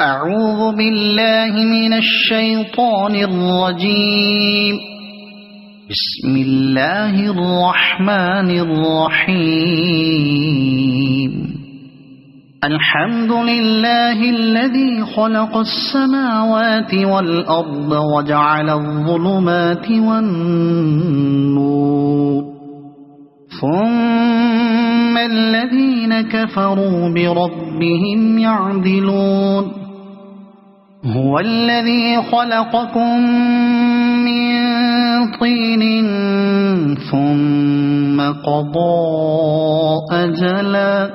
أعوذ بالله من الشيطان الرجيم. بسم الله الرحمن الرحيم. الحمد لله الذي خلق السماوات والأرض وجعل الظلمات والنور، ثم الذين كفروا بربهم يعدلون. هو الذي خلقكم من طين ثم قضى أجلا،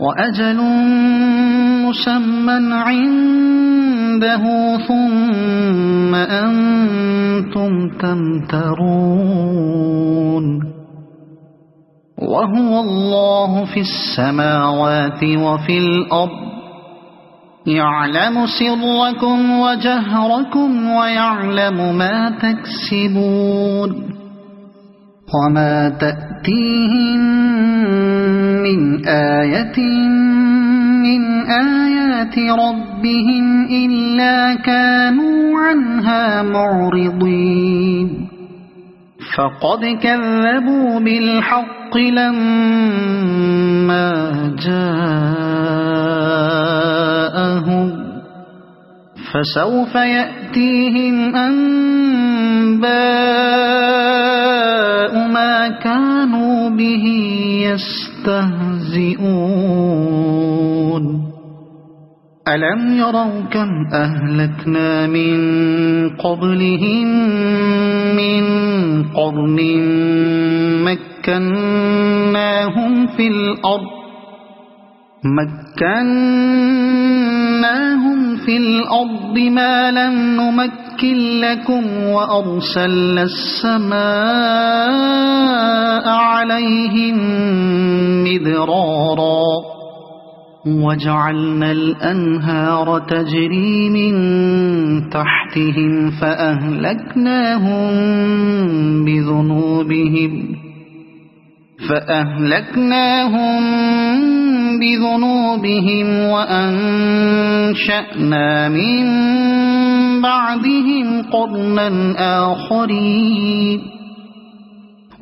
وأجل مسمى عنده، ثم أنتم تمترون. وهو الله في السماوات وفي الأرض، يعلم سركم وجهركم ويعلم ما تكسبون. وما تأتيهم من آية من آيات ربهم إلا كانوا عنها معرضين. فقد كذبوا بالحق لما جاءهم، فسوف يأتيهم أنباء ما كانوا به يستهزئون. ألم يروا كم أهلكنا من قبلهم من قرن مكناهم في الأرض ما لم نمكن لكم، وأرسلنا السماء عليهم مدرارا، وجعلنا الأنهار تجري من تحتهم فأهلكناهم بذنوبهم وأنشأنا من بعدهم قرنا آخرين.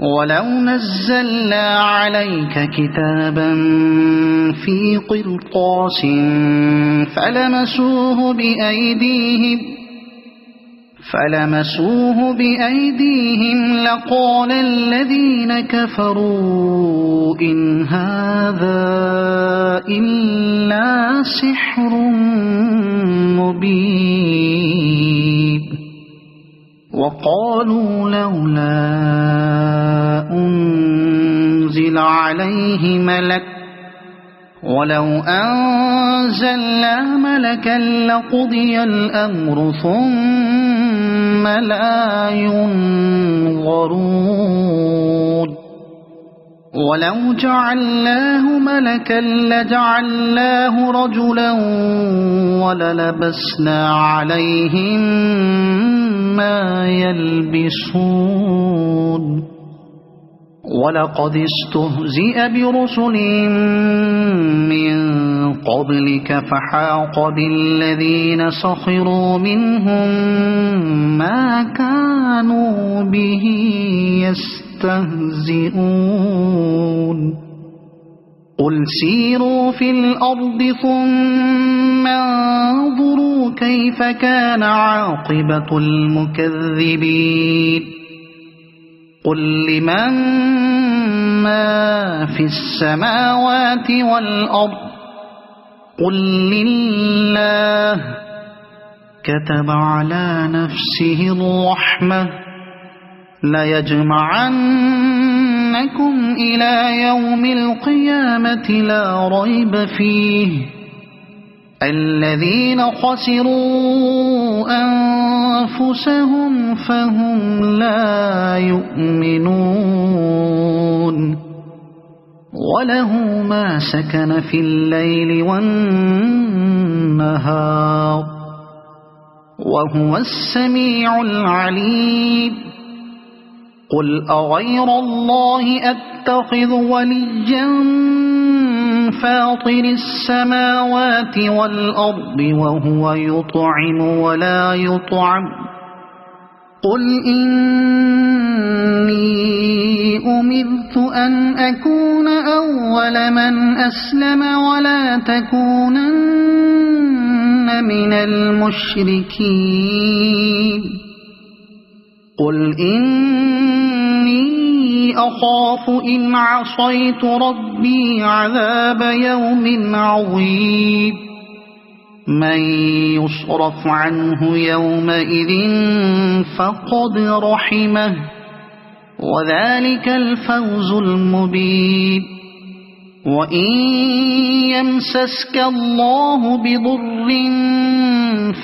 ولو نزلنا عليك كتابا في قرطاس فلمسوه بأيديهم لقال الذين كفروا إن هذا إلا سحر مبين. وقالوا لولا أنزل عليه ملك، ولو أنزلنا ملكا لقضي الأمر ثم لا ينظرون. ولو جعلناه ملكا لجعلناه رجلا وللبسنا عليهم ما يلبسون. ولقد استهزئ برسل من قبلك فحاق بالذين سخروا منهم ما كانوا به يستهزئون. قل سيروا في الأرض ثم انظروا كيف كان عاقبة المكذبين. قل لمن ما في السماوات والأرض، قل لله. كتب على نفسه الرحمة ليجمعنكم إلى يوم القيامة لا ريب فيه. الذين خسروا أنفسهم فهم لا يؤمنون. وله ما سكن في الليل والنهار، وهو السميع العليم. قل أغير الله أتخذ وليا فاطر السماوات والأرض وهو يطعم ولا يطعم قل إني أمرت أن أكون أول من أسلم ولا تكونن من المشركين قل إني أخاف إن عصيت ربي عذاب يوم عظيم من يصرف عنه يومئذ فقد رحمه وذلك الفوز المبين وإن يمسسك الله بضر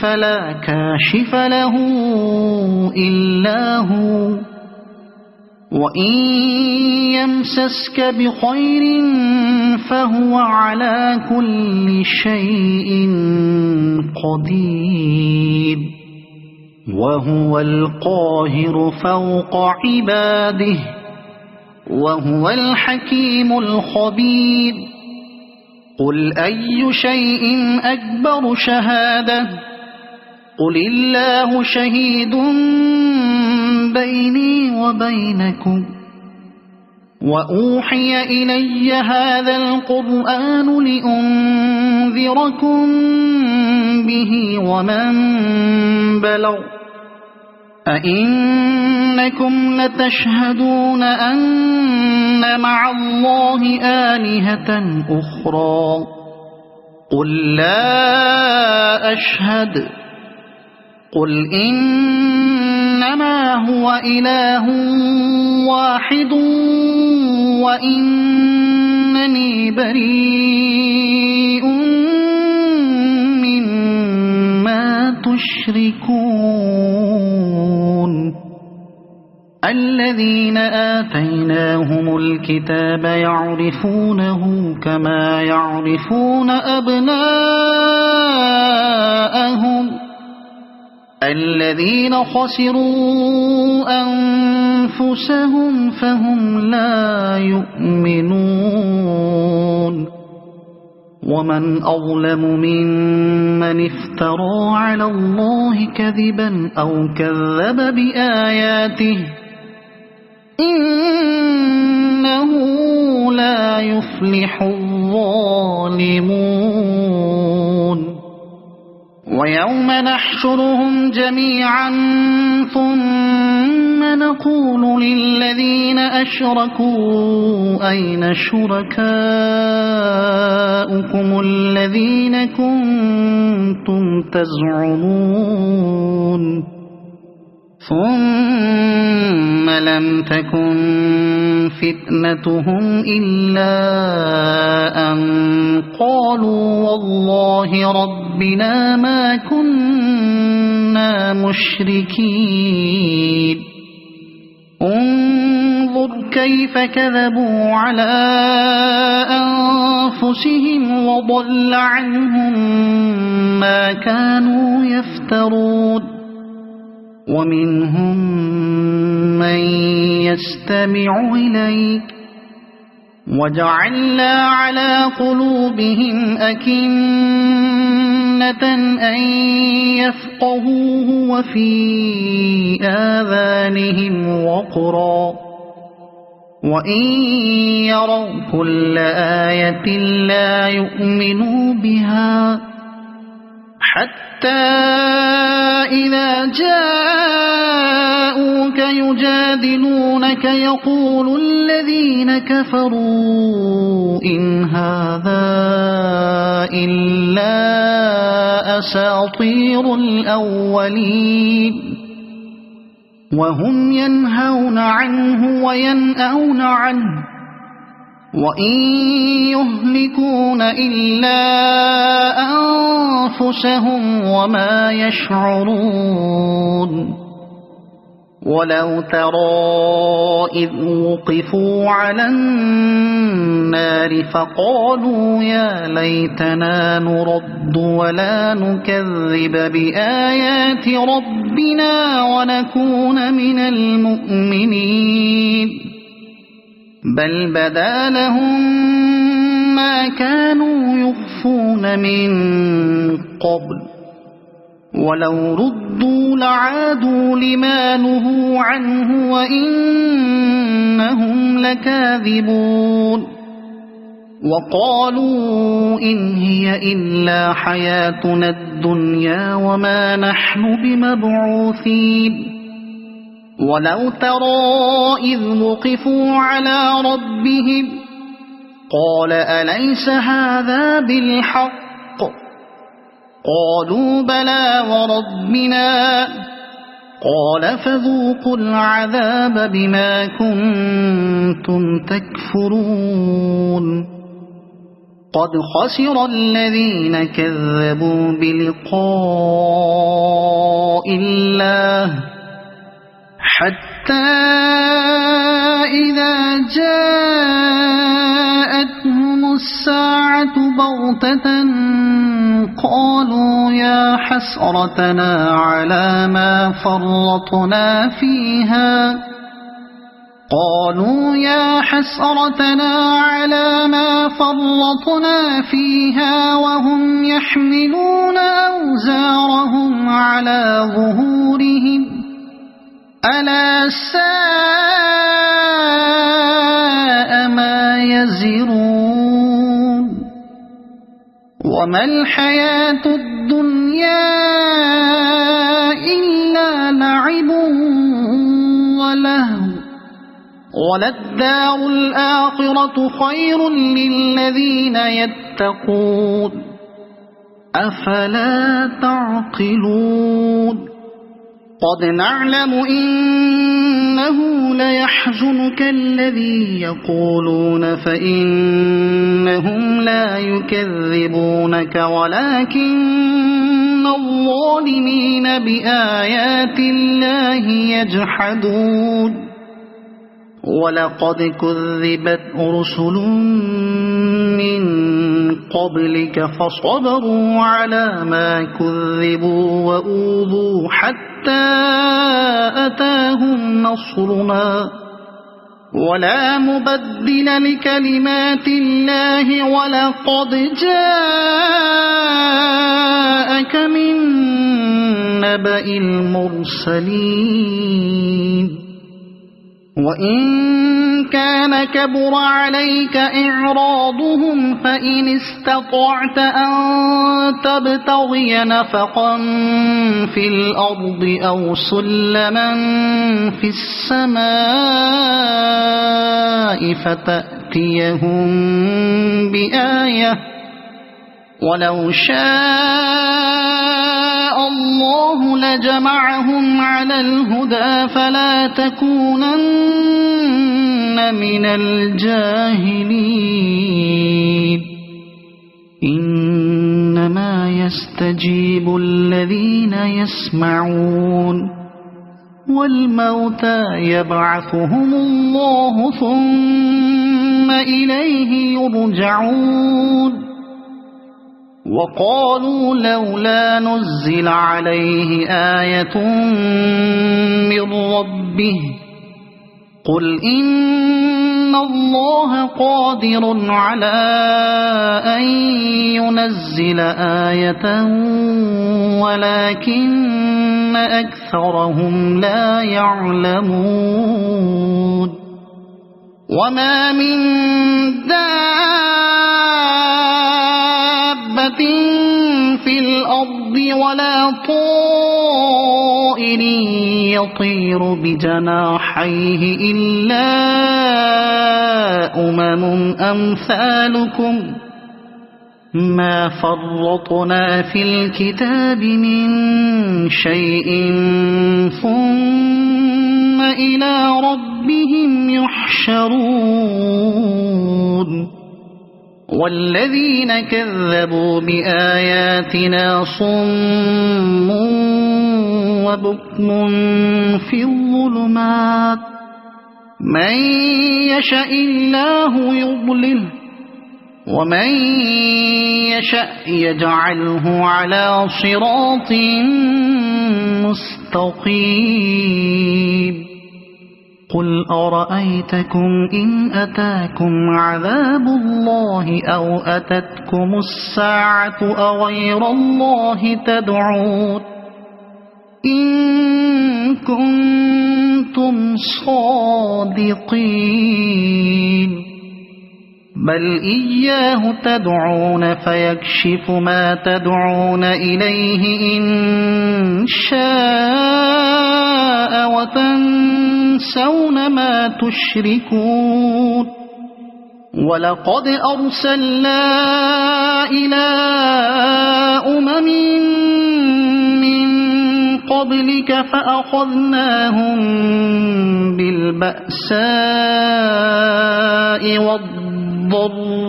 فلا كاشف له إلا هو وإن يمسسك بخير فهو على كل شيء قدير وهو القاهر فوق عباده وهو الحكيم الخبير قل أي شيء أكبر شهادة قل الله شهيد بيني وبينكم وأوحي إلي هذا القرآن لأنذركم به ومن بلغ أئنكم لتشهدون أن مع الله آلهة أخرى قل لا أشهد قل إنما هو إله واحد وإنني بريء مما تشركون الذين آتيناهم الكتاب يعرفونه كما يعرفون أبناءهم الذين خسروا أنفسهم فهم لا يؤمنون ومن أظلم ممن افترى على الله كذبا أو كذب بآياته إنه لا يفلح الظالمون ويوم نحشرهم جميعا ثم نقول للذين أشركوا أين شركاؤكم الذين كنتم تزعمون ثم لم تكن فتنتهم إلا أن قالوا والله ربنا ما كنا مشركين انظر كيف كذبوا على أنفسهم وضل عنهم ما كانوا يفترون ومنهم من يستمع إليك وجعلنا على قلوبهم أكنة أن يفقهوه وفي آذانهم وقرا وإن يروا كل آية لا يؤمنوا بها حتى إذا جاءوك يجادلونك يقول الذين كفروا إن هذا إلا أساطير الأولين وهم ينهون عنه وينأون عنه وإن يهلكون إلا أنفسهم وما يشعرون ولو ترى إذ وقفوا على النار فقالوا يا ليتنا نرد ولا نكذب بآيات ربنا ونكون من المؤمنين بل بدا لهم ما كانوا يخفون من قبل ولو ردوا لعادوا لما نهوا عنه وإنهم لكاذبون وقالوا إن هي إلا حياتنا الدنيا وما نحن بمبعوثين ولو ترى إذ وقفوا على ربهم قال أليس هذا بالحق قالوا بلى وربنا قال فذوقوا العذاب بما كنتم تكفرون قد خسر الذين كذبوا بلقاء الله حتى إذا جاءتهم الساعة بغتة قالوا يا حسرتنا على ما فرطنا فيها وهم يحملون أوزارهم على ظهورهم ألا ساء ما يزرون وما الحياة الدنيا إلا لعب ولهو وللدار الآخرة خير للذين يتقون أفلا تعقلون قد نعلم إنه ليحزنك الذي يقولون فإنهم لا يكذبونك ولكن الظالمين بآيات الله يجحدون ولقد كذبت رسل من قبلك فصبروا على ما كذبوا وأوذوا حتى أتاهم نصرنا ولا مبدل لكلمات الله ولقد جاءك من نبأ المرسلين وإن كان كبر عليك إعراضهم فإن استطعت أن تبتغي نفقا في الأرض أو سلما في السماء فتأتيهم بآية ولو شاء الله لجمعهم على الهدى فلا تكونن من الجاهلين إنما يستجيب الذين يسمعون والموتى يبعثهم الله ثم إليه يرجعون وقالوا لولا نزل عليه آية من ربه قل إن الله قادر على أن ينزل آية ولكن أكثرهم لا يعلمون وما من في الأرض ولا طائر يطير بجناحيه إلا أمثالكم ما فرطنا في الكتاب من شيء ثم إلى ربهم يحشرون والذين كذبوا بآياتنا صم وبكم في الظلمات من يشاء الله يضلله ومن يشاء يجعله على صراط مستقيم قل أرأيتكم إن أتاكم عذاب الله أو أتتكم الساعة أغير الله تدعون إن كنتم صادقين بل إياه تدعون فيكشف ما تدعون إليه إن شاء وتنسون ما تشركون ولقد أرسلنا إلى أمم من قبلك فأخذناهم بالبأساء والضراء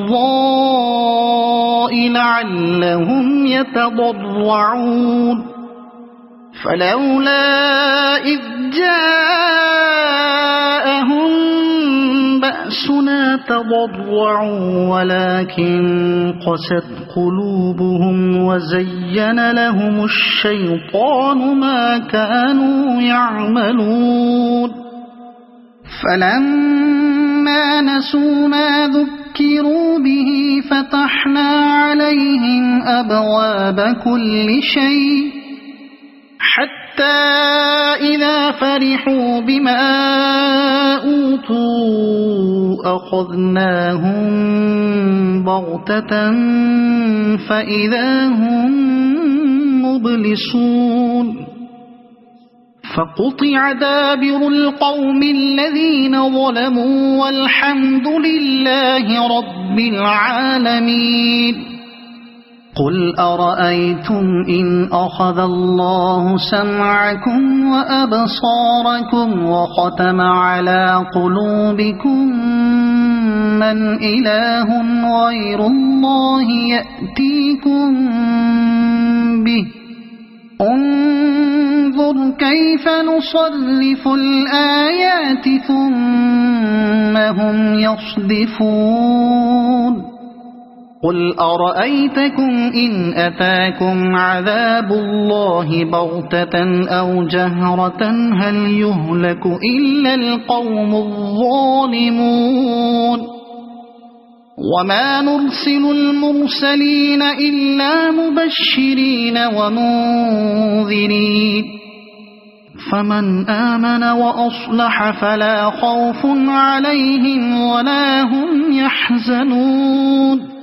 لعلهم يتضرعون فلولا إذ جاءهم بأسنا تضرعوا ولكن قست قلوبهم وزين لهم الشيطان ما كانوا يعملون فلما نسوا ما ذكروا به فتحنا عليهم أبواب كل شيء حتى إذا فرحوا بما أوتوا أخذناهم بغتة فإذا هم مبلسون فقطع دابر القوم الذين ظلموا والحمد لله رب العالمين قل أرأيتم إن أخذ الله سمعكم وأبصاركم وختم على قلوبكم من إله غير الله يأتيكم به انظر كيف نصرف الآيات ثم هم يصدفون قل أرأيتكم إن أتاكم عذاب الله بغتة أو جهرة هل يهلك إلا القوم الظالمون وما نرسل المرسلين إلا مبشرين ومنذرين فمن آمن وأصلح فلا خوف عليهم ولا هم يحزنون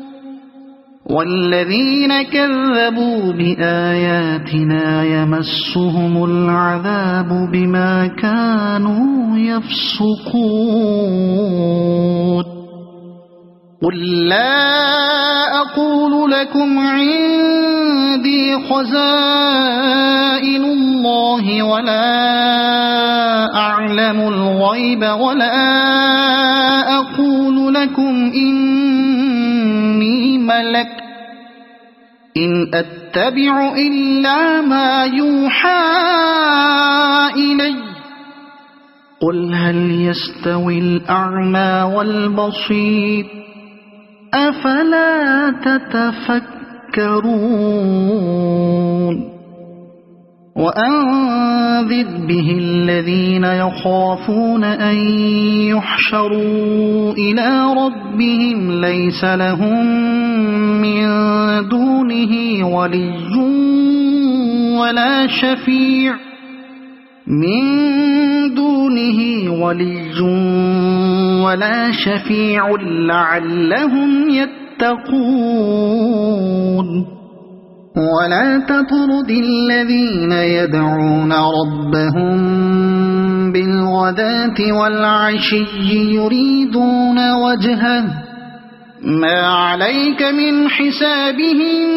والذين كذبوا بآياتنا يمسهم العذاب بما كانوا يفسقون قل لا أقول لكم عندي خزائن الله ولا أعلم الغيب ولا أقول لكم إني ملك إن أتبع إلا ما يوحى إلي قل هل يستوي الأعمى والبصير أفلا تتفكرون وأنذر به الذين يخافون أن يحشروا إلى ربهم ليس لهم من دونه ولي ولا شفيع لعلهم يتقون ولا تطرد الذين يدعون ربهم بالغداة والعشي يريدون وجهه ما عليك من حسابهم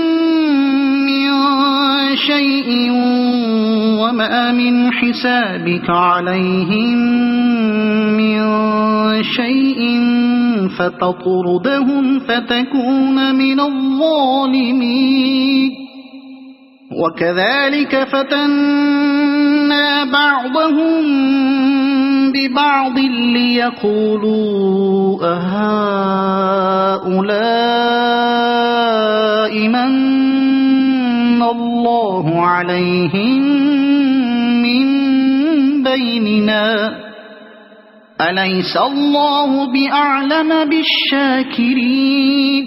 من شيء وما من حسابك عليهم من شيء فتطردهم فتكون من الظالمين وكذلك فتنا بعضهم ببعض ليقولوا أهؤلاء من الله عليهم من بيننا أليس الله بأعلم بالشاكرين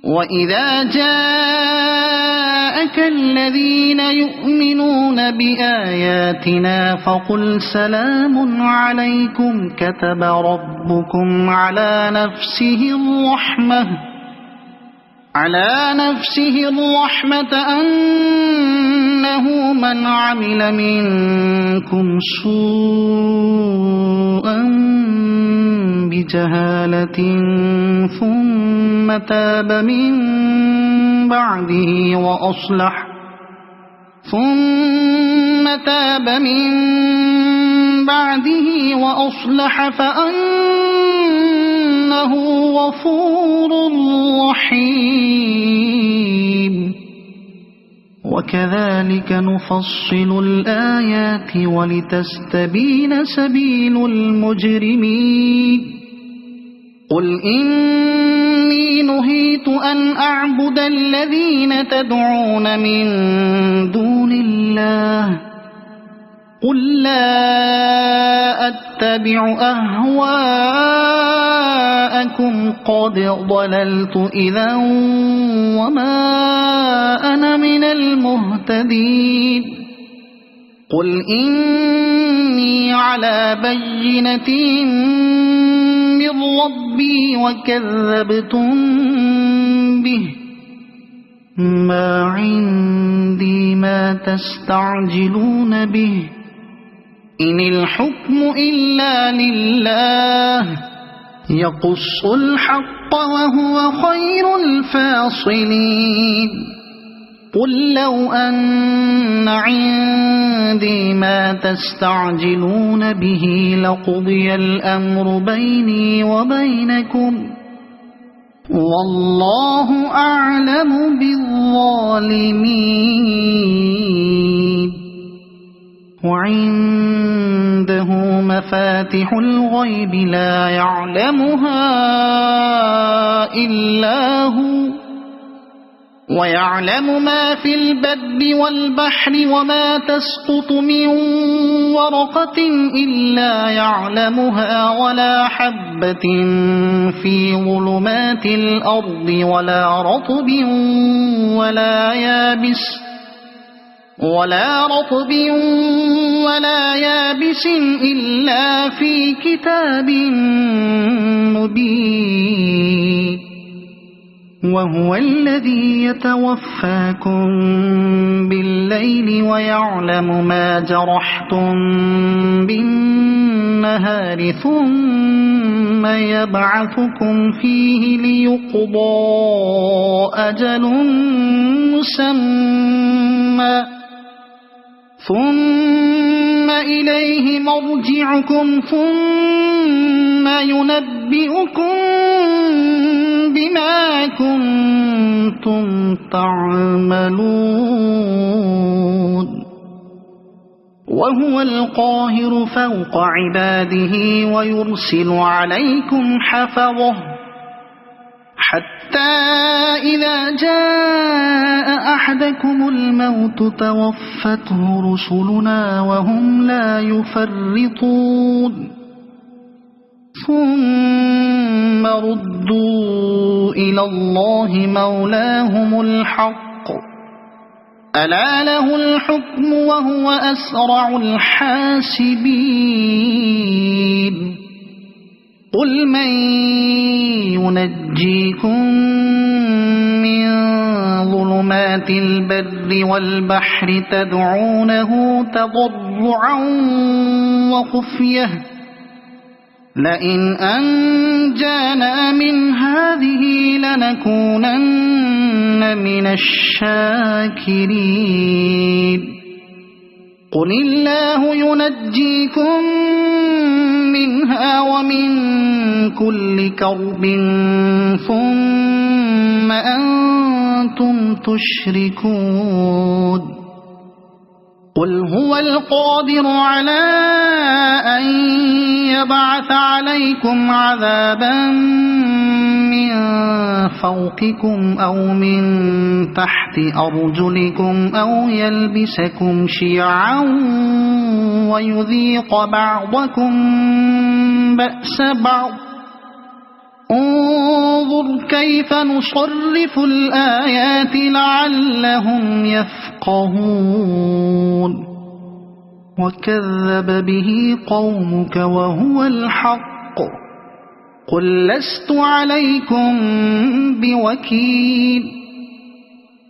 وإذا جاءك الذين يؤمنون بآياتنا فقل سلام عليكم كتب ربكم على نفسه الرحمة أنه من عمل منكم سوءا بجهالة ثم تاب من بعده وأصلح فأنه غفور رحيم وكذلك نفصل الآيات ولتستبين سبيل المجرمين قل إني نهيت أن أعبد الذين تدعون من دون الله قل لا أتبع أهواءكم قد ضللت إذا وما أنا من المهتدين قل إني على بينة من ربي وكذبتم به ما عندي ما تستعجلون به إن الحكم إلا لله يقص الحق وهو خير الفاصلين قل لو أن عندي ما تستعجلون به لقضي الأمر بيني وبينكم والله أعلم بالظالمين وعنده مفاتح الغيب لا يعلمها إلا هو ويعلم ما في البر والبحر وما تسقط من ورقة إلا يعلمها ولا حبة في ظلمات الأرض ولا رطب ولا يابس إلا في كتاب مبين وهو الذي يتوفاكم بالليل ويعلم ما جرحتم بالنهار ثم يبعثكم فيه ليقضى أجل مسمى ثم إليه مرجعكم ثم ينبئكم بما كنتم تعملون وهو القاهر فوق عباده ويرسل عليكم حفظه حتى إذا جاء أحدكم الموت توفته رسلنا وهم لا يفرطون ثم ردوا إلى الله مولاهم الحق ألا له الحكم وهو أسرع الحاسبين قل من ينجيكم من ظلمات البر والبحر تدعونه تضرعا وخفية لئن أنجانا من هذه لنكونن من الشاكرين قل الله ينجيكم منها ومن كل كرب ثم أنتم تشركون قل هو القادر على أن يبعث عليكم عذابا من فوقكم أو من تحت أرجلكم أو يلبسكم شيعا ويذيق بعضكم بأس بعض انظر كيف نصرف الآيات لعلهم يفقهون وكذب به قومك وهو الحق قل لست عليكم بوكيل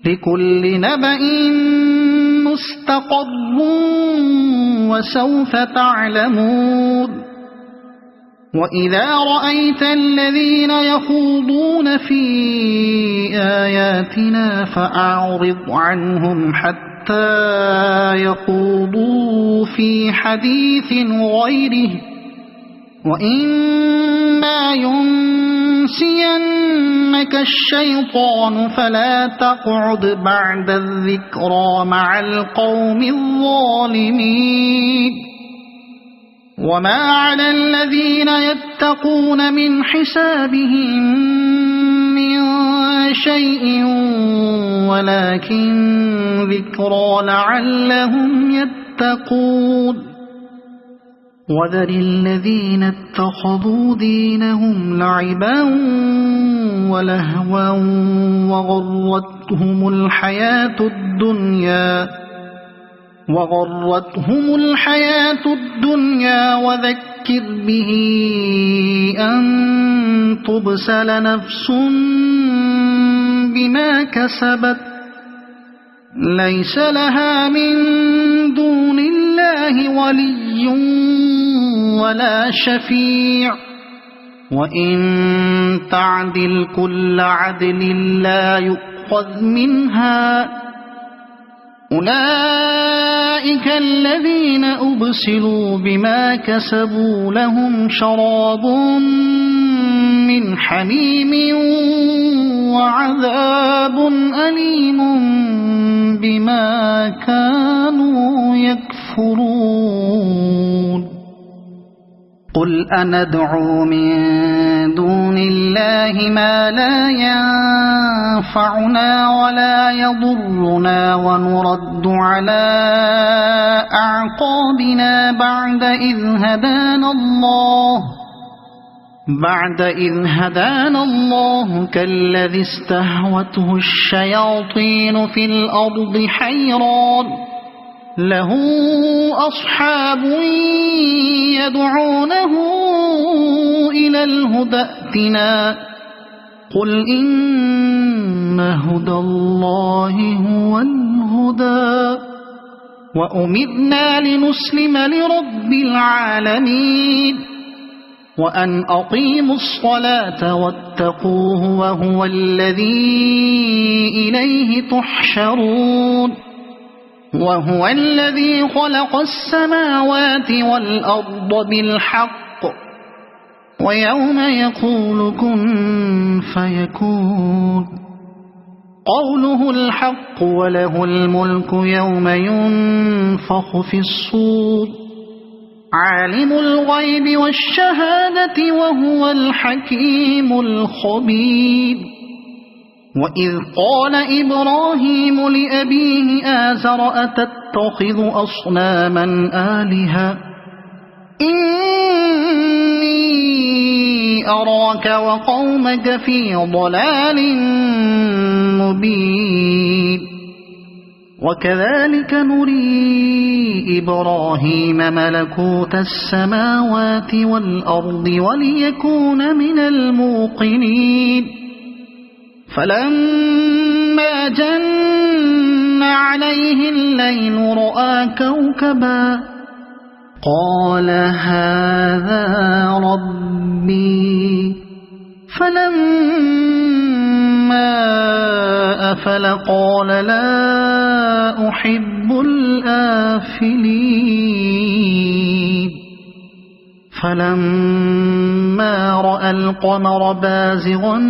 لكل نبأ مستقر وسوف تعلمون وإذا رأيت الذين يخوضون في آياتنا فأعرض عنهم حتى يخوضوا في حديث غيره وإما ينسينك الشيطان فلا تقعد بعد الذكرى مع القوم الظالمين وما على الذين يتقون من حسابهم من شيء ولكن ذكرى لعلهم يتقون وذر الذين اتخذوا دينهم لعبا ولهوا وغرتهم الحياة الدنيا وذكر به أن تبسل نفس بما كسبت ليس لها من دون الله ولي ولا شفيع وإن تعدل كل عدل لا يؤخذ منها أولئك الذين أبسلوا بما كسبوا لهم شراب من حميم وعذاب أليم بما كانوا يكفرون قل أندعو من دون الله ما لا ينفعنا ولا يضرنا ونرد على أعقابنا بعد إذ هدانا الله كالذي استهوته الشياطين في الأرض حيران له أصحاب يدعونه إلى الهدى ائتنا قل إن هدى الله هو الهدى وأمرنا لنسلم لرب العالمين وأن أقيموا الصلاة واتقوه وهو الذي إليه تحشرون وهو الذي خلق السماوات والأرض بالحق ويوم يقول كن فيكون قوله الحق وله الملك يوم ينفخ في الصور عالم الغيب والشهادة وهو الحكيم الخبير وإذ قال إبراهيم لأبيه آزر أتتخذ أصناما آلهة إني أراك وقومك في ضلال مبين وكذلك نري إبراهيم ملكوت السماوات والأرض وليكون من الموقنين فلما جن عليه الليل رأى كوكبا قال هذا ربي فلما أفل قال لا أحب الآفلين فلما رأى القمر بازغا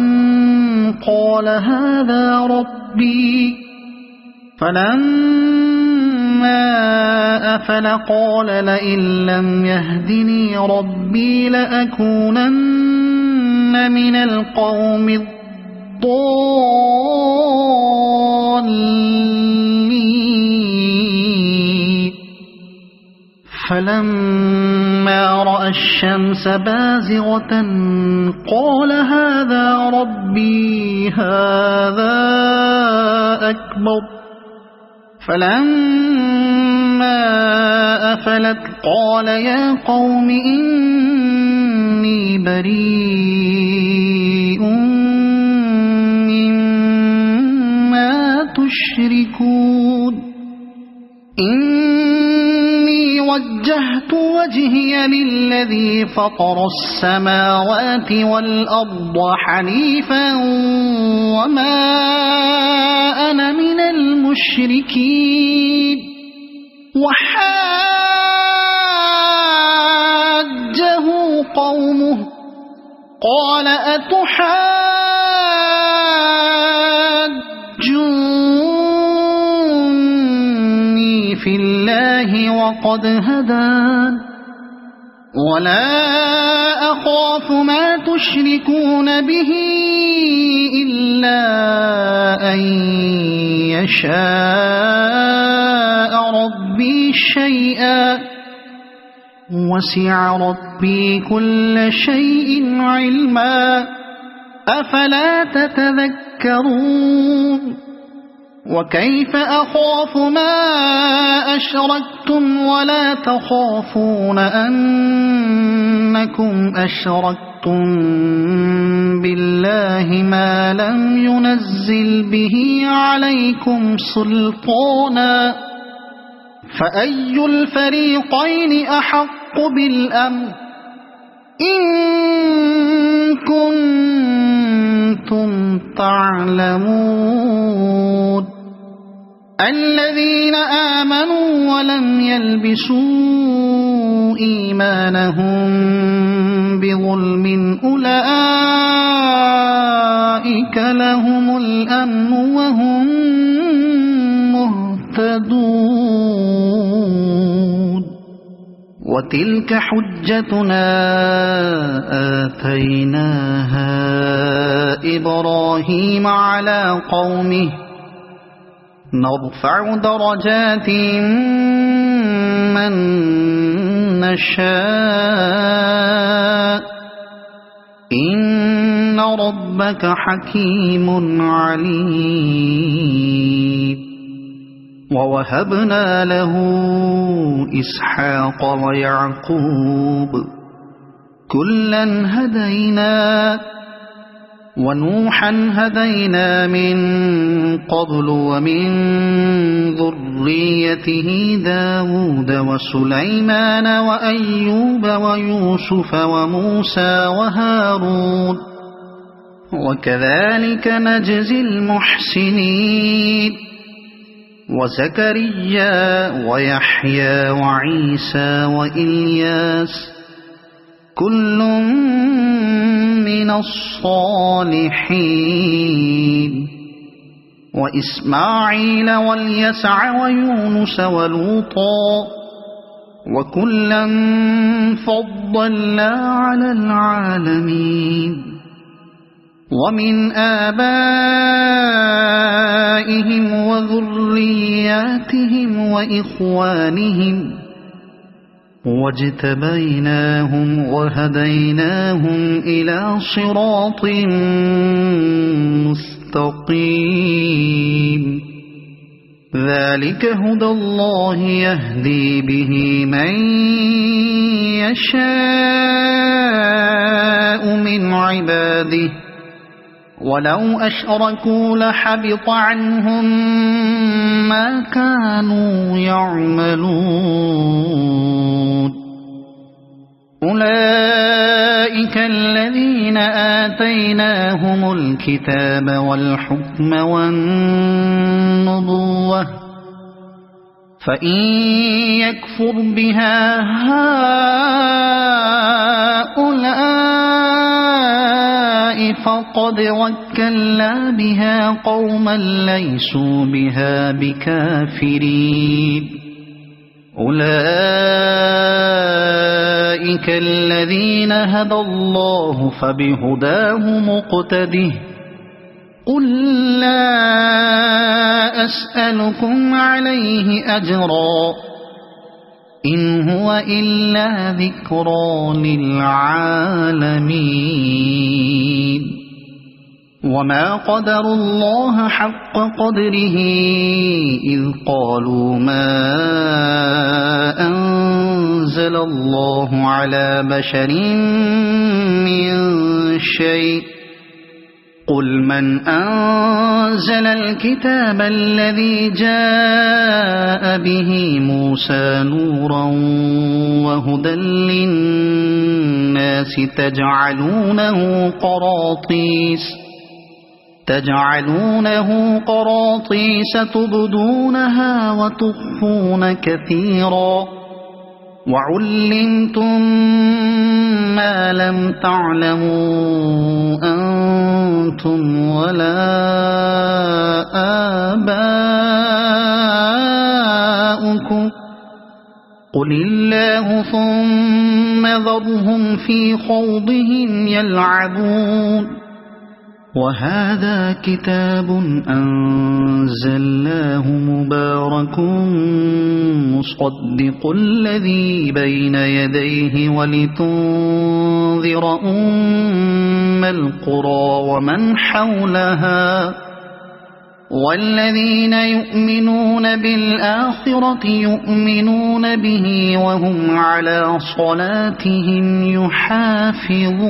قال هذا ربي فلما أفل قال لئن لم يهدني ربي لأكونن من القوم الضالين فلما رأى الشمس بازغة قال هذا ربي هذا أكبر فلما أفلت قال يا قوم إني بريء مما تشركون إني وجهت وجهي للذي فطر السماوات والأرض حنيفا وما أنا من المشركين وحاجه قومه قال أتحاجوني في الله وقد هدان ولا أخاف ما تشركون به إلا أن يشاء ربي شيئا وسع ربي كل شيء علما أفلا تتذكرون وكيف أخاف ما أشركتم ولا تخافون أنكم أشركتم بالله ما لم ينزل به عليكم سلطانا فأي الفريقين أحق بالأمن إن كنتم تعلمون الذين آمنوا ولم يلبسوا إيمانهم بظلم أولئك لهم الأمن وهم مهتدون وتلك حجتنا آتيناها إبراهيم على قومه نرفع درجات من نشاء إن ربك حكيم عليم ووهبنا له إسحاق ويعقوب كلا هدينا ونوحا هدينا من قبل ومن ذريته داود وسليمان وأيوب ويوسف وموسى وهارون وكذلك نجزي المحسنين وزكريا ويحيى وعيسى وإلياس كل من الصالحين وإسماعيل واليسع ويونس ولوطا وكلا فضلنا على العالمين ومن آبائهم وذرياتهم وإخوانهم واجتبيناهم وهديناهم إلى صراط مستقيم ذلك هدى الله يهدي به من يشاء من عباده ولو أشركوا لحبط عنهم ما كانوا يعملون أولئك الذين آتيناهم الكتاب والحكم والنبوة فإن يكفر بها هؤلاء فقد وكلنا بها قوما ليسوا بها بكافرين أولئك الذين هدى الله فبهداه مقتده قل لا أسألكم عليه أجرا إن هو إلا ذكرى للعالمين وما قدروا الله حق قدره إذ قالوا ما أنزل الله على بشر من شيء قل من أنزل الكتاب الذي جاء به موسى نورا وهدى للناس تجعلونه قراطيس تبدونها وتخفون كثيرا وعلمتم ما لم تعلموا أنتم ولا آباؤكم قل الله ثم ذرهم في خوضهم يلعبون وهذا كتاب أنزلناه مبارك مصدق الذي بين يديه ولتنذر القرى ومن حولها والذين يؤمنون بالآخرة يؤمنون به وهم على صلاتهم يحافظون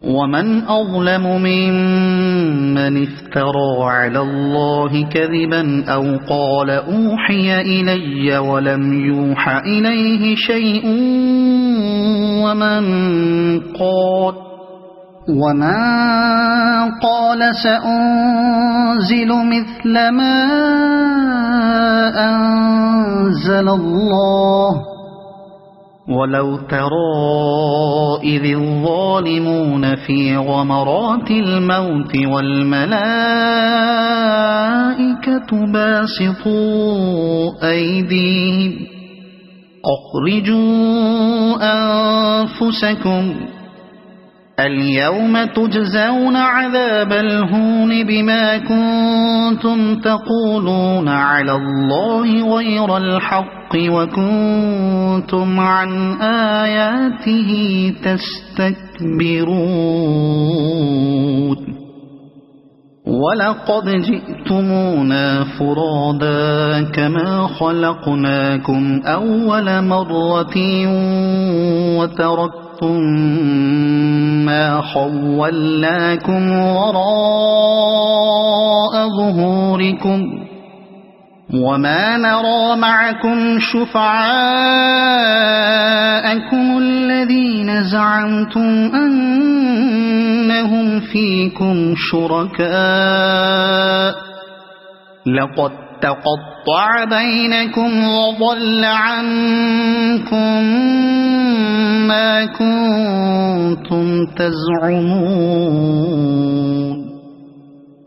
ومن أظلم ممن افترى على الله كذبا أو قال أوحي إلي ولم يوح إليه شيء ومن قال سأنزل مثل ما أنزل الله ولو ترى إذ الظالمون في غمرات الموت والملائكة باسطوا أيديهم أخرجوا أنفسكم اليوم تجزون عذاب الهون بما كنتم تقولون على الله غير الحق وكنتم عن آياته تستكبرون ولقد جئتمونا فرادا كما خلقناكم أول مرة وتركتم ما خولناكم وراء ظهوركم وما نرى معكم شفعاءكم الذين زعمتم أنهم فيكم شركاء لقد تقطع بينكم وضل عنكم ما كنتم تزعمون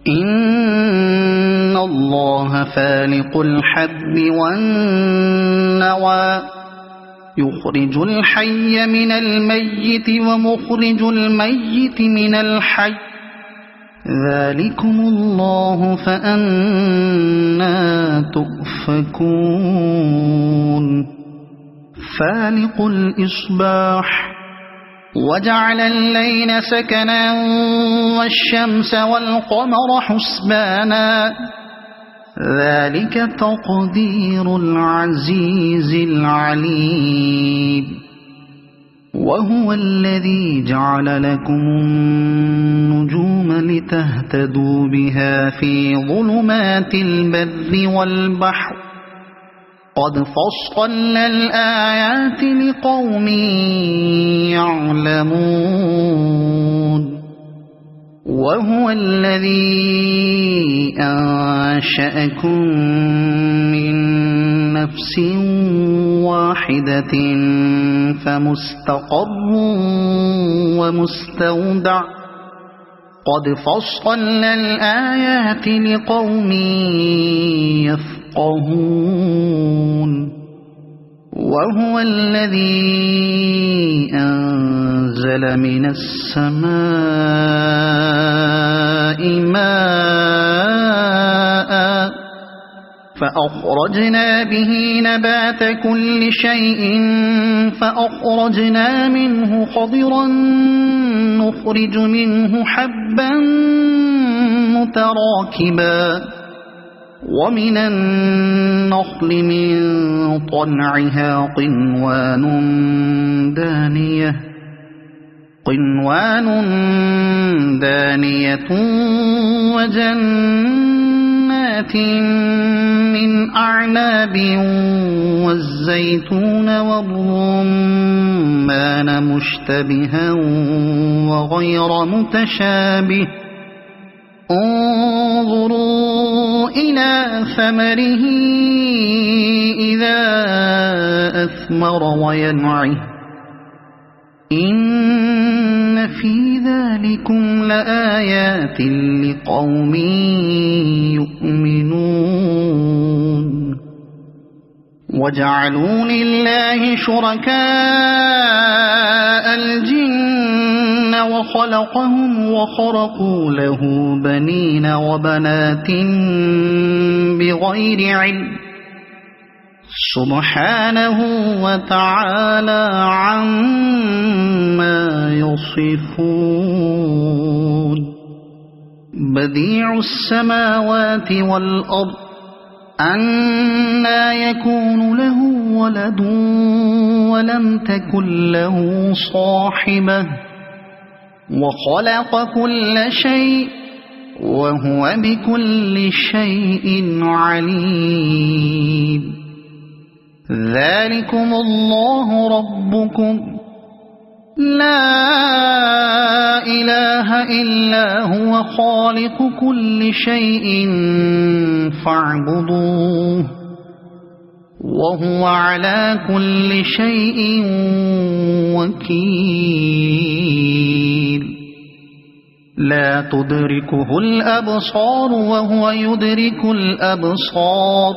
إن الله فالق الحب والنوى يخرج الحي من الميت ومخرج الميت من الحي ذلكم الله فأنى تؤفكون فالق الإصباح وجعل الليل سكنا والشمس والقمر حسبانا ذلك تقدير العزيز العليم وهو الذي جعل لكم النجوم لتهتدوا بها في ظلمات البر والبحر قد فصلنا الآيات لقوم يعلمون وهو الذي أنشأكم من نفس واحدة فمستقر ومستودع قد فصلنا الآيات لقوم يفقهون وهو الذي أنزل من السماء ماء فأخرجنا به نبات كل شيء فأخرجنا منه خضرا نخرج منه حبا متراكبا ومن النخل من طلعها قنوان دانية وجنات من أعناب والزيتون والرمان مشتبها وغير متشابه انظروا إلى ثمره إذا أثمر وينعه إن في ذلكم لآيات لقوم يؤمنون وجعلوا لله شركاء الجن وخلقهم وخرقوا له بنين وبنات بغير علم سبحانه وتعالى عما يصفون بديع السماوات والأرض أنى يكون له ولد ولم تكن له صاحبة وخلق كل شيء وهو بكل شيء عليم ذلكم الله ربكم لا إله إلا هو خالق كل شيء فاعبدوه وهو على كل شيء وكيل لا تدركه الأبصار وهو يدرك الأبصار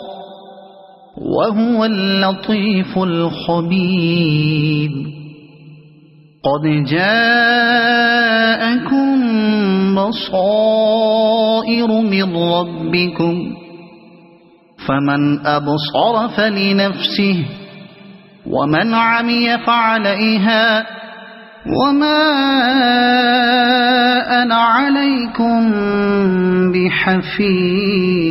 وهو اللطيف الخبير قد جاءكم بصائر من ربكم فمن أبصر فلنفسه ومن عمي فعليها وما أنا عليكم بحفيظ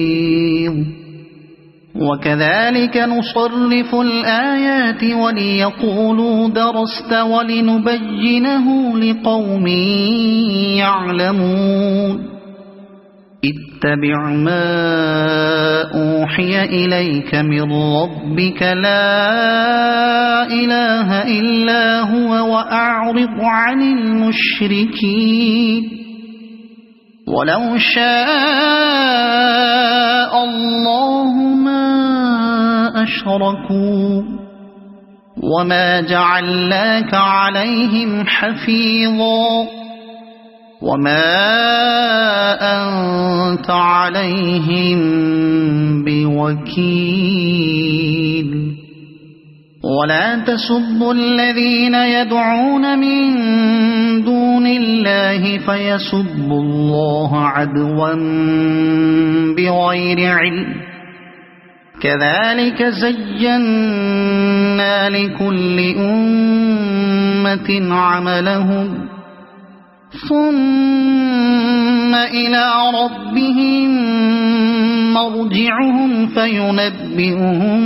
وكذلك نصرف الآيات وليقولوا درست ولنبينه لقوم يعلمون اتبع ما أوحي إليك من ربك لا إله إلا هو وأعرض عن المشركين ولو شاء الله ما أشركوا وما جعلناك عليهم حفيظا وما أنت عليهم بوكيل ولا تسبوا الذين يدعون من دون الله فيسبوا الله عدوا بغير علم كذلك زينا لكل أمة عملهم ثم إلى ربهم مرجعهم فينبئهم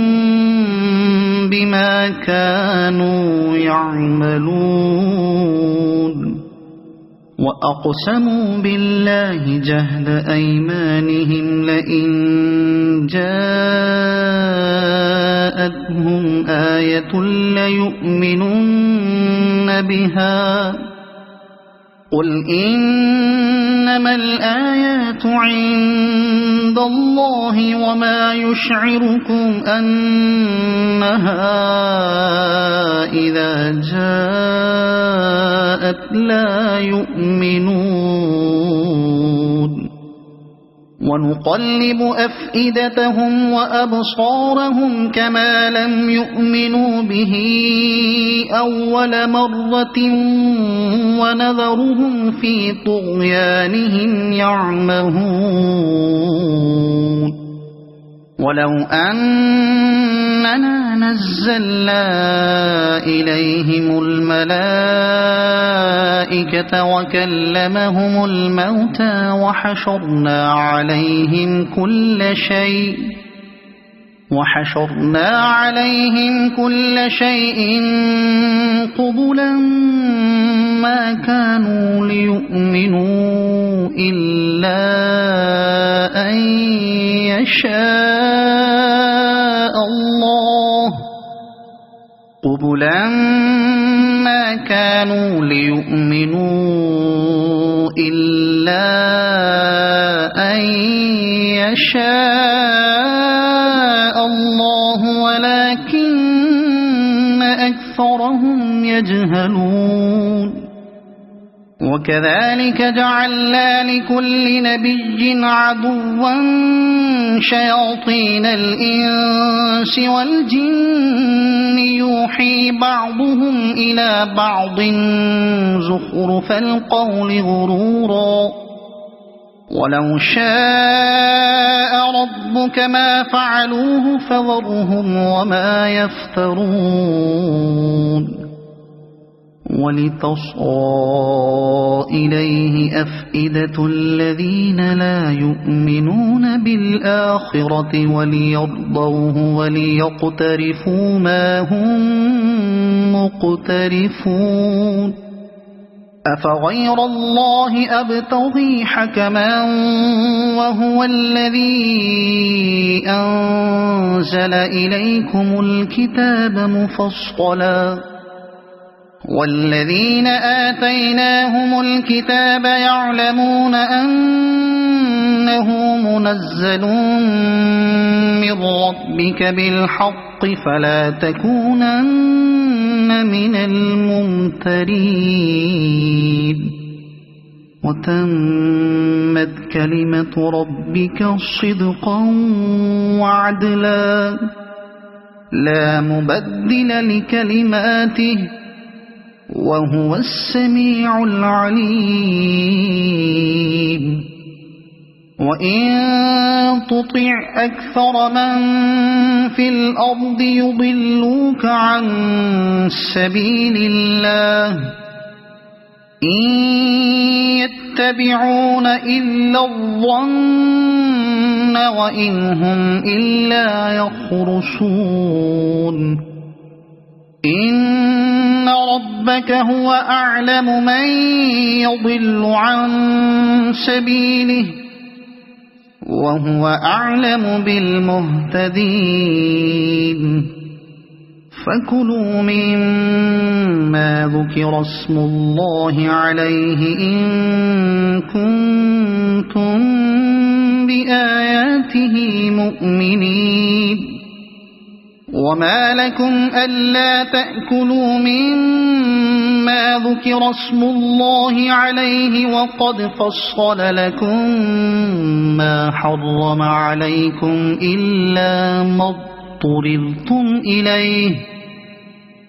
بما كانوا يعملون وأقسموا بالله جهد أيمانهم لئن جاءتهم آية ليؤمنن بها قل إنما الآيات عند الله وما يشعركم أنها إذا جاءت لا يؤمنون ونقلب أفئدتهم وأبصارهم كما لم يؤمنوا به أول مرة ونذرهم في طغيانهم يعمهون ولو أننا نزلنا إليهم الملائكة وكلمهم الموتى وحشرنا عليهم كل شيء قبلا ما كانوا ليؤمنوا إلا أن يشاء الله ولكن أكثرهم يجهلون وكذلك جعلنا لكل نبي عدوا شياطين الإنس والجن يوحي بعضهم إلى بعض زخرف القول غرورا ولو شاء ربك ما فعلوه فذرهم وما يفترون ولتصغى إليه أفئدة الذين لا يؤمنون بالآخرة وليرضوه وليقترفوا ما هم مقترفون أفغير الله أبتغي حكما وهو الذي أنزل إليكم الكتاب مفصلا والذين آتيناهم الكتاب يعلمون أنه منزل من ربك بالحق فلا تكونن من الممترين وتمت كلمة ربك صدقا وعدلا لا مبدل لكلماته وهو السميع العليم وإن تطع أكثر من في الأرض يضلوك عن سبيل الله إن يتبعون إلا الظن وإن هم إلا يخرصون إن ربك هو أعلم من يضل عن سبيله وهو أعلم بالمهتدين فكلوا مما ذكر اسم الله عليه إن كنتم بآياته مؤمنين وما لكم ألا تأكلوا مما ذكر اسم الله عليه وقد فصل لكم ما حرم عليكم إلا ما اضطررتم إليه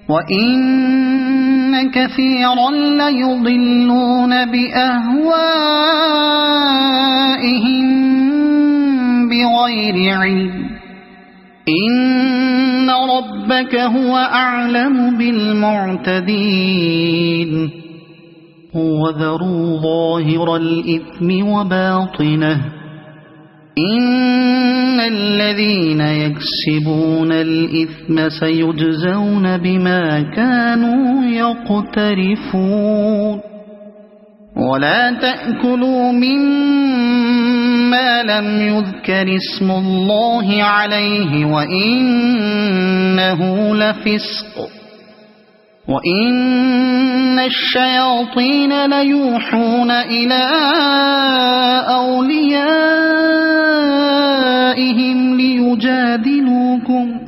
وإن كثيرا ليضلون بأهوائهم بغير علم إن ربك هو أعلم بالمعتدين وذروا ظاهر الإثم وباطنه إن الذين يكسبون الإثم سيجزون بما كانوا يقترفون ولا تأكلوا مما لم يذكر اسم الله عليه وإنه لفسق وإن الشياطين ليوحون إلى أوليائهم ليجادلوكم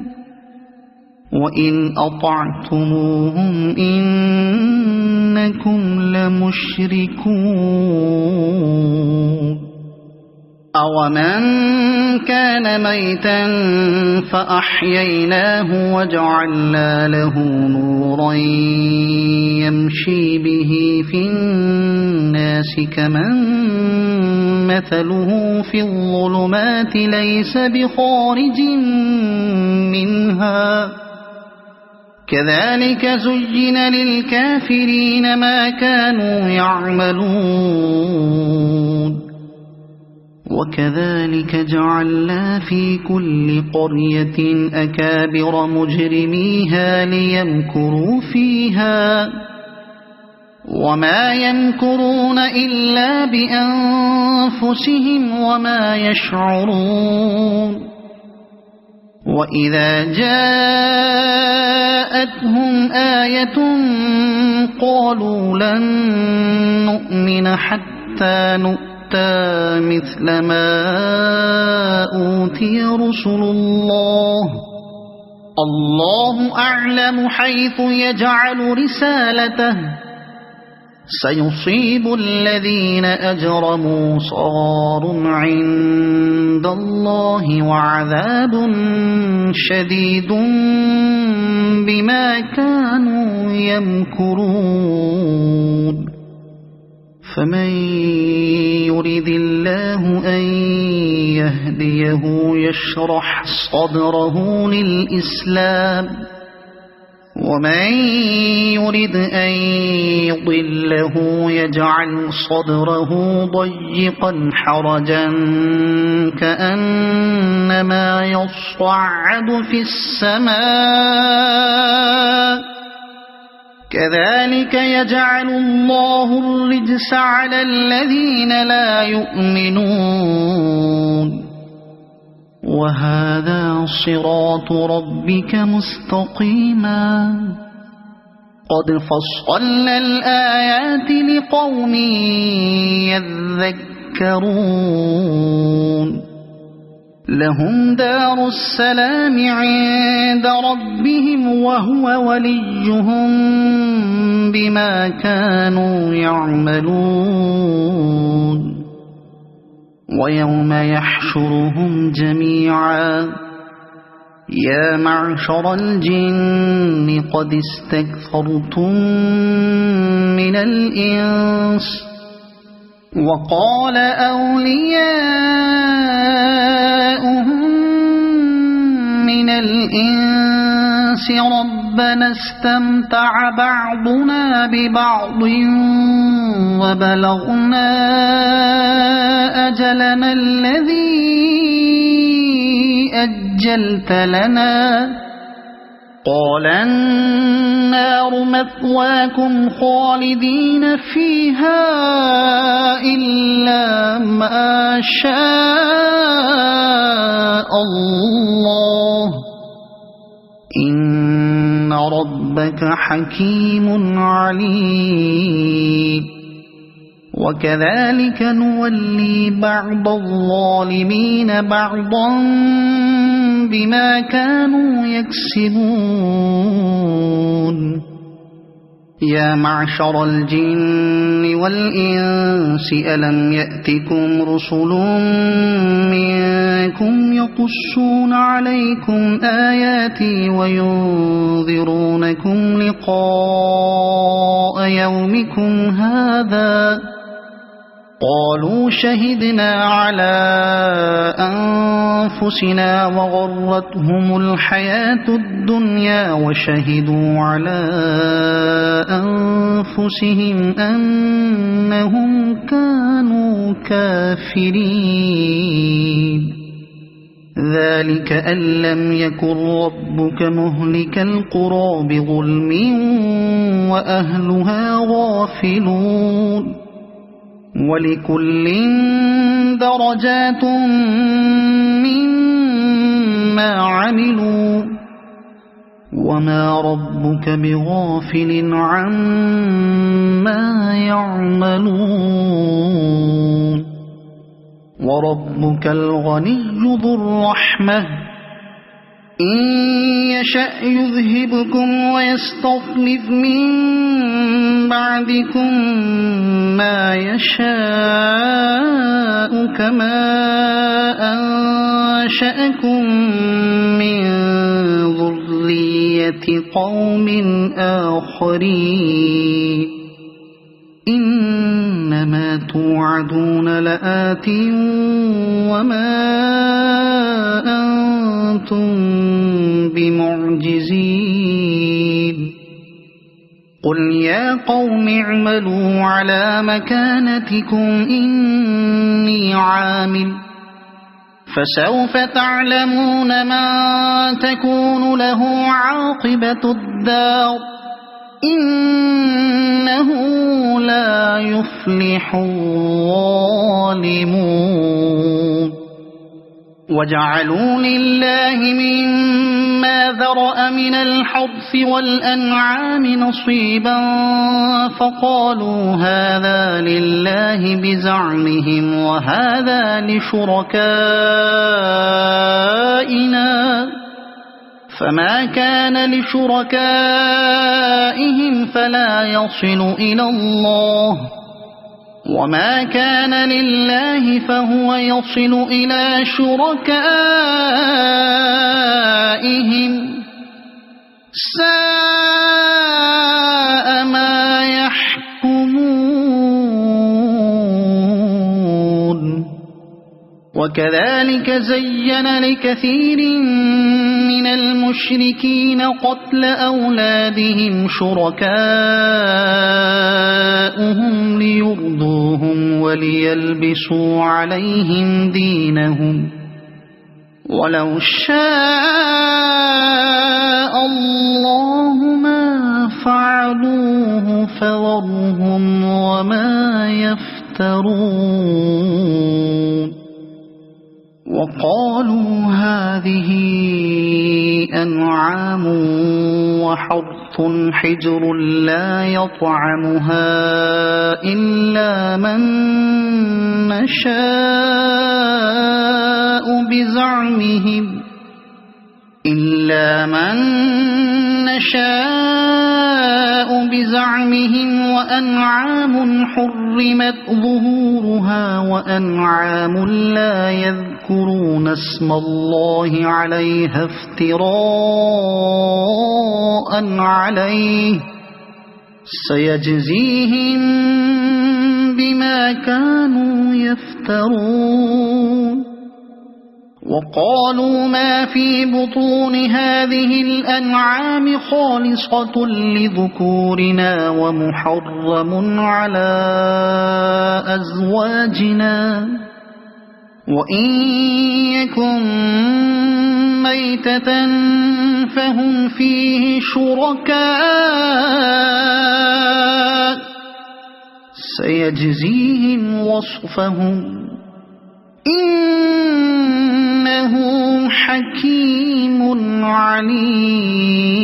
وإن أطعتموهم إنكم لمشركون أومن كان ميتا فأحييناه وجعلنا له نورا يمشي به في الناس كمن مثله في الظلمات ليس بخارج منها كذلك زين للكافرين ما كانوا يعملون وكذلك جعلنا في كل قرية أكابر مجرميها ليمكروا فيها وما يمكرون إلا بأنفسهم وما يشعرون وإذا جاءتهم آية قالوا لن نؤمن حتى نؤتى مثل ما أوتي رسل الله أعلم حيث يجعل رسالته سيصيب الذين أجرموا صغار عند الله وعذاب شديد بما كانوا يمكرون فمن يرد الله أن يهديه يشرح صدره للإسلام ومن يرد أن يضله يجعل صدره ضيقا حرجا كأنما يصعد في السماء كذلك يجعل الله الرجس على الذين لا يؤمنون وهذا صراط ربك مستقيما قد فصلنا الآيات لقوم يذكرون لهم دار السلام عند ربهم وهو وليهم بما كانوا يعملون ويوم يحشرهم جميعا يا معشر الجن قد استكثرتم من الإنس وقال أولياؤهم من الإنس ربنا استمتع بعضنا ببعض وبلغنا أجلنا الذي أجلت لنا قال النار مثواكم خالدين فيها إلا ما شاء الله إن ربك حكيم عليم وكذلك نولي بعض الظالمين بعضا بما كانوا يكسبون يا معشر الجن والإنس ألم يأتكم رسل منكم يقصون عليكم آياتي وينذرونكم لقاء يومكم هذا قالوا شهدنا على أنفسنا وغرتهم الحياة الدنيا وشهدوا على أنفسهم أنهم كانوا كافرين ذلك أن لم يكن ربك مهلك القرى بظلم وأهلها غافلون ولكل درجات مما عملوا وما ربك بغافل عما يعملون وربك الغني ذو الرحمة إن يشأ يذهبكم ويستخلف من بعدكم ما يشاء كما أنشأكم من ذرية قوم آخرين إنما توعدون لآت وما أنتم بمعجزين قل يا قوم اعملوا على مكانتكم إني عامل فسوف تعلمون من تكون له عاقبة الدار إنه لا يفلح الظالمون وجعلوا لله مما ذرأ من الحرث والأنعام نصيبا فقالوا هذا لله بزعمهم وهذا لشركائنا فما كان لشركائهم فلا يصل إلى الله وما كان لله فهو يصل إلى شركائهم ساء ما يحكمون وكذلك زين لكثير من المشركين قتل أولادهم شركاؤهم ليرضوهم وليلبسوا عليهم دينهم ولو شاء الله ما فعلوه فذرهم وما يفترون وقالوا هذه أنعام وحرث حجر لا يطعمها إلا من نشاء بزعمهم وأنعام حرمت ظهورها وأنعام لا يذكرون اسم الله عليها افتراء عليه سيجزيهم بما كانوا يفترون وقالوا ما في بطون هذه الأنعام خالصة لذكورنا ومحرم على أزواجنا وإن يكن ميتة فهم فيه شركاء سيجزيهم وصفهم إنه حكيم عليم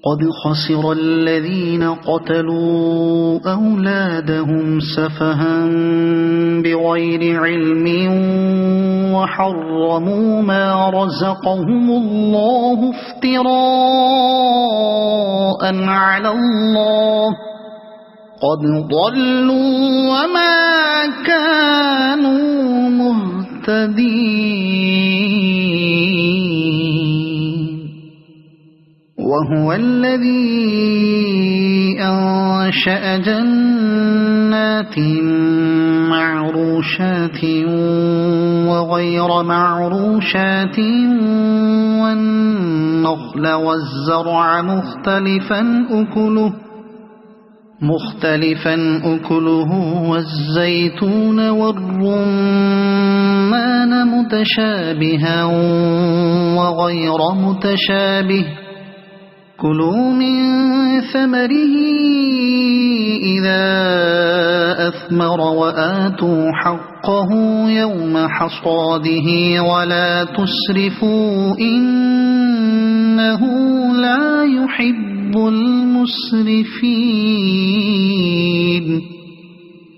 قد خسر الذين قتلوا أولادهم سفها بغير علم وحرموا ما رزقهم الله افتراء على الله قد ضلوا وما كانوا مهتدين وهو الذي أنشأ جنات معروشات وغير معروشات والنخل والزرع مختلفا أكله والزيتون والرمان متشابها وغير متشابه كلوا من ثمره إذا أثمر وآتوا حقه يوم حصاده ولا تسرفوا إنه لا يحب المسرفين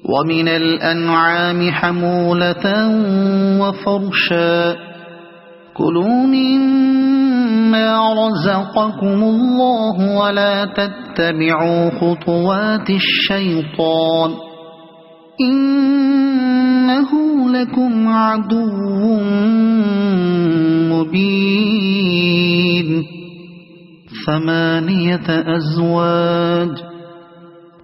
ومن الأنعام حمولة وفرشا كلوا مما رزقكم الله ولا تتبعوا خطوات الشيطان إنه لكم عدو مبين 8 أزواج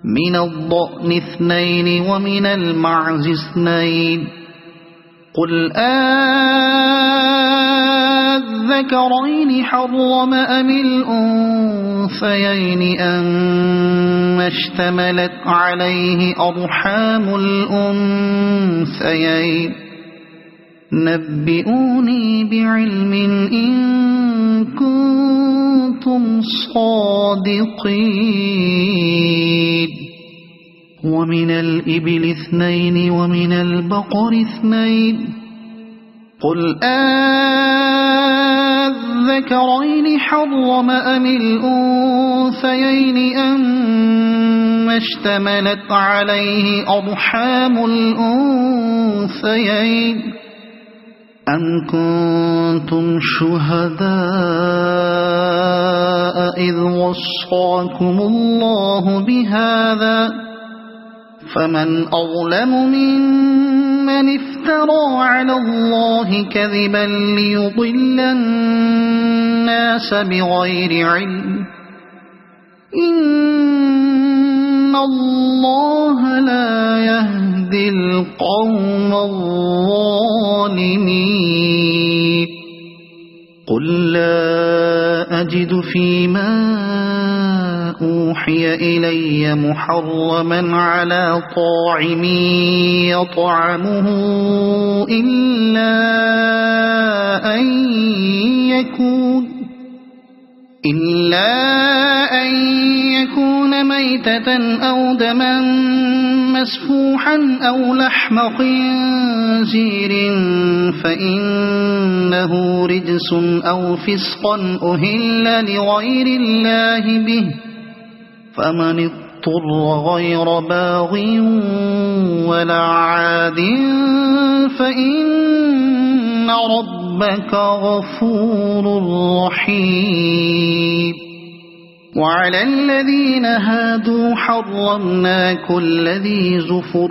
من الضأن 2 ومن المعز 2 قل الذكرين حرم أم الأنثيين أما اشتملت عليه أرحام الأنثيين نبئوني بعلم إن كنتم صادقين ومن الإبل 2 ومن البقر 2 قل الذكرين حرم أم الأنثيين أما اشتملت عليه أرحام الأنثيين أم كنتم شهداء إذ وصاكم الله بهذا فمن أظلم ممن افترى على الله كذبا ليضل الناس بغير علم إن الله لا يهدي القوم الظالمين قل لا أجد فيما أوحي إلي محرما على طاعم يطعمه إلا أن يكون ميتة أو دما مسفوحا أو لحم خنزير فإنه رجس أو فسقا أهل لغير الله به فمن اضطر غير باغ ولا عاد فإن ربك غفور رحيم وعلى الذين هادوا حرمنا كل ذي زفر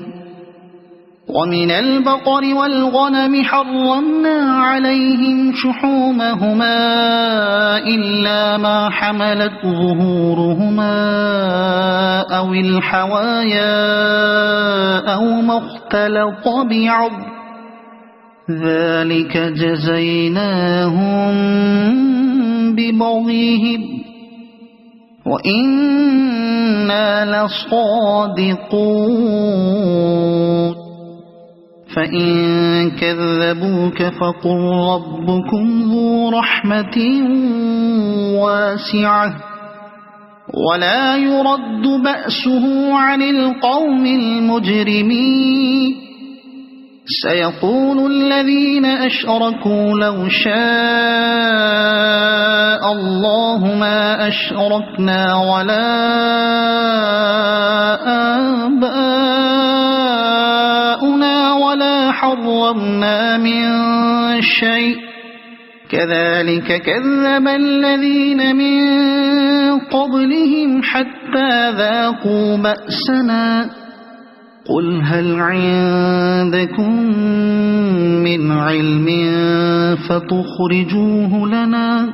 ومن البقر والغنم حرمنا عليهم شحومهما إلا ما حملت ظهورهما أو الحوايا أو ما اختلط بعض ذلك جزيناهم ببغيهم وإنا لصادقون فإن كذبوك فقل ربكم ذو رحمة واسعة ولا يرد بأسه عن القوم المجرمين سيقول الذين أشركوا لو شاء الله ما أشركنا ولا آباؤنا ولا حرمنا من شيء كذلك كذب الذين من قبلهم حتى ذاقوا بأسنا قل هل عندكم من علم فتخرجوه لنا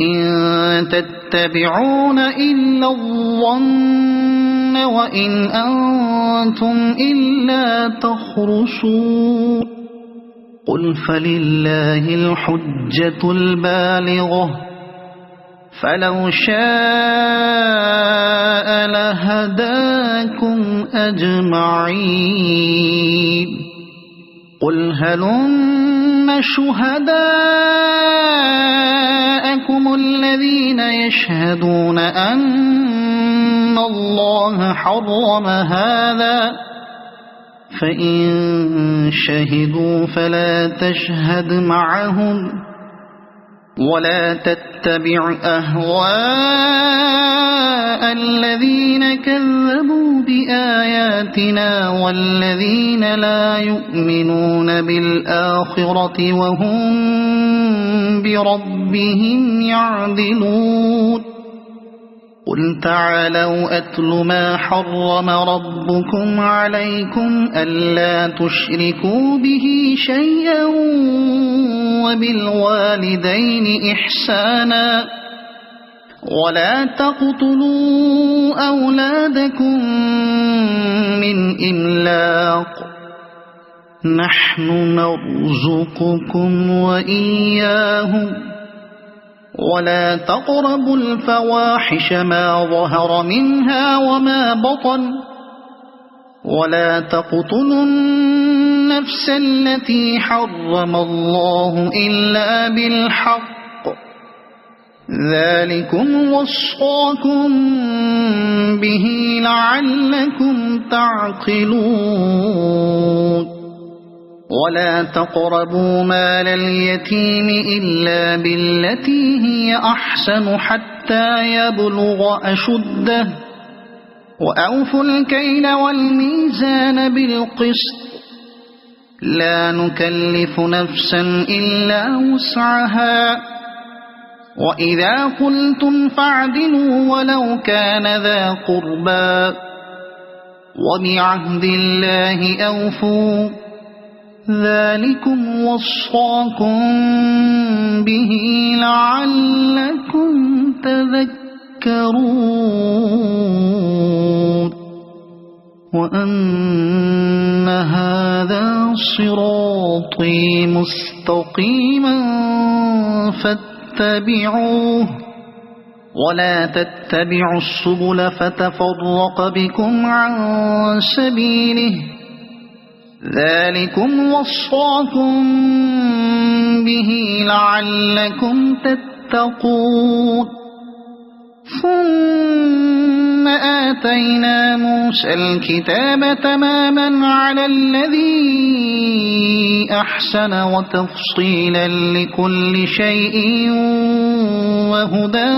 إن تتبعون إلا الظن وإن أنتم إلا تخرصون قل فلله الحجة البالغة فلو شاء لهداكم أجمعين قل هلم شهداءكم الذين يشهدون أن الله حرم هذا فإن شهدوا فلا تشهد معهم ولا تتبع أهواء الذين كذبوا بآياتنا والذين لا يؤمنون بالآخرة وهم بربهم يعدلون قل تعالوا أتل ما حرم ربكم عليكم ألا تشركوا به شيئا وبالوالدين إحسانا ولا تقتلوا أولادكم من إملاق نحن نرزقكم وإياهم ولا تقربوا الفواحش ما ظهر منها وما بطن ولا تقتلوا النفس التي حرم الله إلا بالحق ذلكم وصاكم به لعلكم تعقلون ولا تقربوا مال اليتيم إلا بالتي هي أحسن حتى يبلغ أشده وأوفوا الكيل والميزان بالقسط لا نكلف نفسا إلا وسعها وإذا قلتم فاعدلوا ولو كان ذا قربى وبعهد الله أوفوا ذلكم وصاكم به لعلكم تذكرون وأن هذا صراطي مستقيما فاتبعوه ولا تتبعوا السبل فتفرق بكم عن سبيله ذلكم وصاكم به لعلكم تتقون ثم آتينا موسى الكتاب تماما على الذي أحسن وتفصيلا لكل شيء وهدى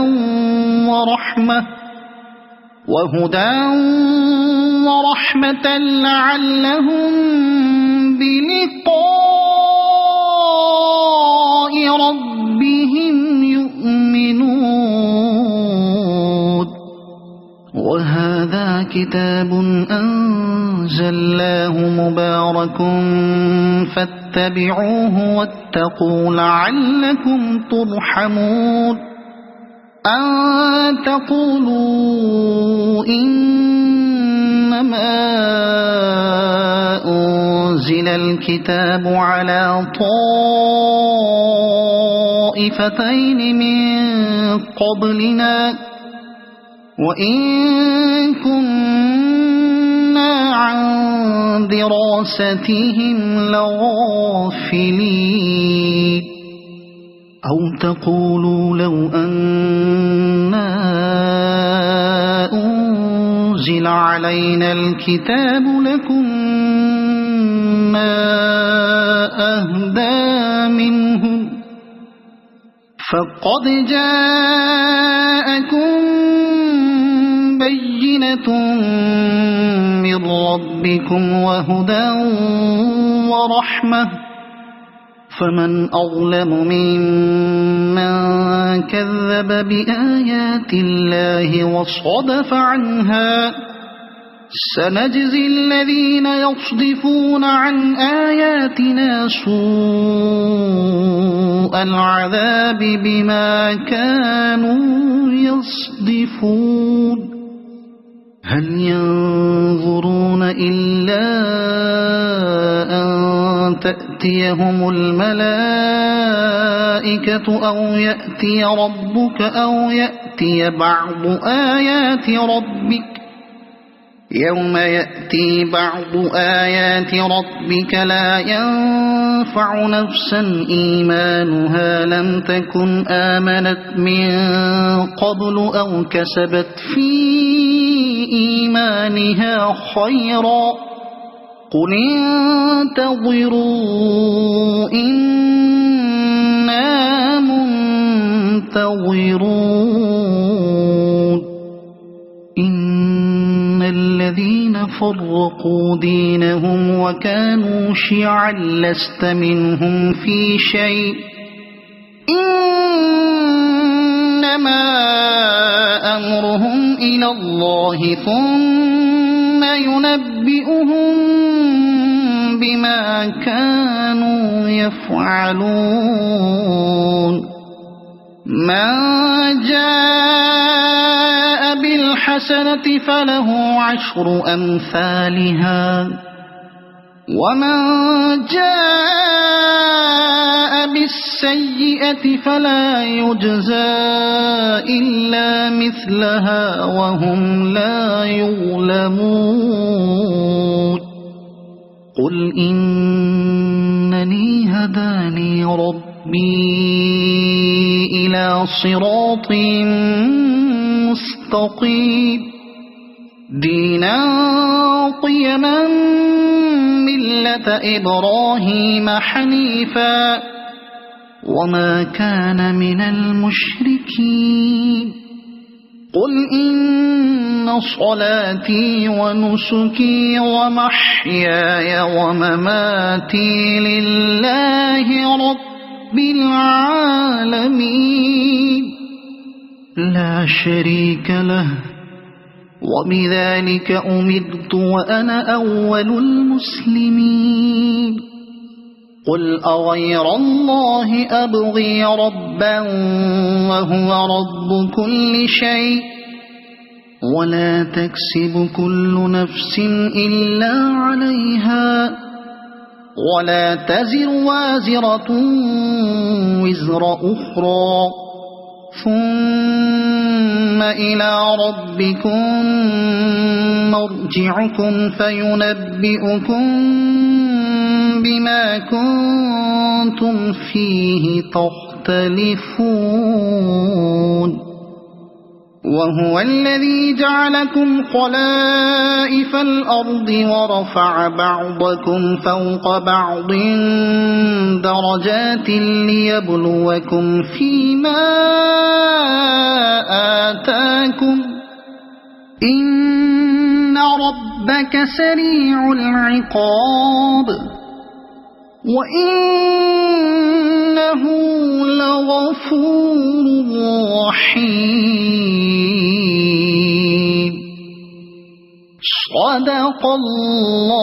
ورحمة لعلهم بلقاء ربهم يؤمنون وهذا كتاب أنزلناه مبارك فاتبعوه واتقوا لعلكم ترحمون أن تقولوا إنما أنزل الكتاب على طائفتين من قبلنا وإن كنا عن دراستهم لغافلين أو تقولوا لو أنا أنزل علينا الكتاب لكنا أهدى منهم فقد جاءكم بينة من ربكم وهدى ورحمة فمن أظلم ممن كذب بآيات الله وصدف عنها سنجزي الذين يصدفون عن آياتنا سوء العذاب بما كانوا يصدفون هل ينظرون إلا أن تأتيهم الملائكة أو يأتي ربك أو يأتي بعض آيات ربك يوم يأتي بعض آيات ربك لا ينفع نفسا إيمانها لم تكن آمنت من قبل أو كسبت في إيمانها خيرا قل انتظروا إنا منتظرون إن الذين فرقوا دينهم وكانوا شيعا لست منهم في شيء إنما أمرهم إلى الله ثم ينبئهم بما كانوا يفعلون من جاء بالحسنة فله عشر أمثالها ومن جاء بالسيئة فلا يجزى إلا مثلها وهم لا يظلمون قل إنني هداني ربي إلى صراط مستقيم دينا قيما ملة إبراهيم حنيفا وما كان من المشركين قل إن صلاتي ونسكي ومحياي ومماتي لله رب العالمين لا شريك له وبذلك أمرت وأنا أول المسلمين قل أغير الله أبغي ربا وهو رب كل شيء ولا تكسب كل نفس إلا عليها ولا تزر وازرة وزر أخرى ثم إلى ربكم مرجعكم فينبئكم بما كنتم فيه تختلفون وهو الذي جعلكم خلائف الأرض ورفع بعضكم فوق بعض درجات ليبلوكم فيما آتاكم إن ربك سريع العقاب وإنه لغفور رحيم صدق الله